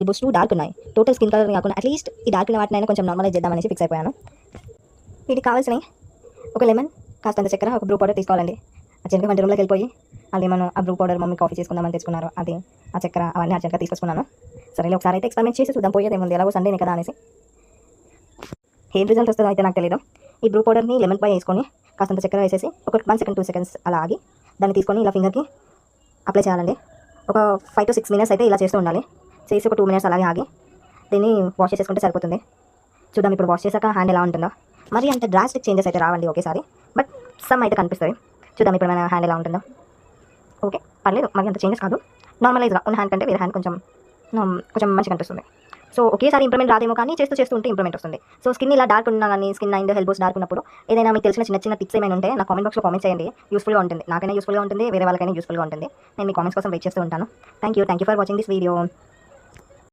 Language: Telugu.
బూస్ట్ డార్క్ ఉన్నాయి. టోటల్ స్కిన్ కలర్ కాకుండా అట్లీస్ట్ ఈ డార్క్ ఉన్న వాటినైనా కొంచెం నార్మలైజ్ చేద్దామనేసి ఫిక్స్ అయిపోయాను. వీటికి కావాల్సినవి ఒక లెమన్, కాస్తంత చక్కెర, ఒక బ్రూ పౌడర్ తీసుకోవాలండి. అర్జెంట్గా వంట రూమ్లోకి వెళ్ళిపోయి అది మనం ఆ బ్రూ పౌడర్ మమ్మీ కాఫీ చేసుకుందామని తెచ్చుకున్నారు. అది ఆ చక్కెర అవన్నీ అర్జెంట్గా తీసుకొచ్చుకున్నాను. సరేలే ఒకసారి అయితే ఎక్స్పెరిమెంట్ చేసి చూద్దాం, పోయేదేముంది, ఎలాగో సండేనే కదా అనేసి. ఏం రిజల్ట్ వస్తుందో అయితే నాకు తెలియదు. ఈ బ్రూ పౌడర్ని లెమన్ పై వేసుకొని కాస్తంత చక్కెర వేసేసి ఒక 1 సెకండ్ 2 సెకండ్స్ అలా ఆగి దాన్ని తీసుకొని ఇలా ఫింగర్కి అప్లై చేయాలండి. ఒక 5 to 6 మినిట్స్ అయితే ఇలా చేస్తూ ఉండాలి. చేసి ఒక 2 మినిట్స్ అలాగే ఆగి దీన్ని వాష్ చేసుకుంటే సరిపోతుంది. చూద్దాం ఇప్పుడు వాష్ చేశాక హ్యాండ్ ఎలా ఉంటుందో. మరి అంత డ్రాస్టిక్ చేంజెస్ అయితే రావండి ఒకేసారి, బట్ సమ్ అయితే కనిపిస్తుంది. చూద్దాం ఇప్పుడు మన హ్యాండ్ ఎలా ఉంటుందో. ఓకే, పర్లేదు, మరి అంత చేంజెస్ కాదు. నార్మలైజ్గా ఉన్న హ్యాండ్ కంటే వేరే హ్యాండ్ కొంచెం మంచిగా కనిపిస్తుంది. సో ఒకేసారి ఇంప్రూవ్మెంట్ రాదేమో కానీ చేస్తూ ఉంటే ఇంప్రూవ్మెంట్ వస్తుంది. సో స్కిన్ ఇలా డార్క్ ఉన్నా కానీ, స్కిన్ అండ్ ఎల్బోస్ డార్క్ ఉన్నప్పుడు ఏదైనా మీకు తెలిసిన చిన్న టిప్స్ ఏమైనా ఉంటే నా కామెంట్ బాక్స్లో కామెంట్ చేయండి. యూస్ఫుల్గా ఉంటుంది, నాకైనా యూస్ఫుల్గా ఉంటుంది, వేరే వాళ్ళకైనా యూస్ఫుల్గా ఉంటుంది. నేను మీ కామెంట్స్ కోసం వెయిట్ చేస్తూ ఉంటాను. Thank you for watching this video.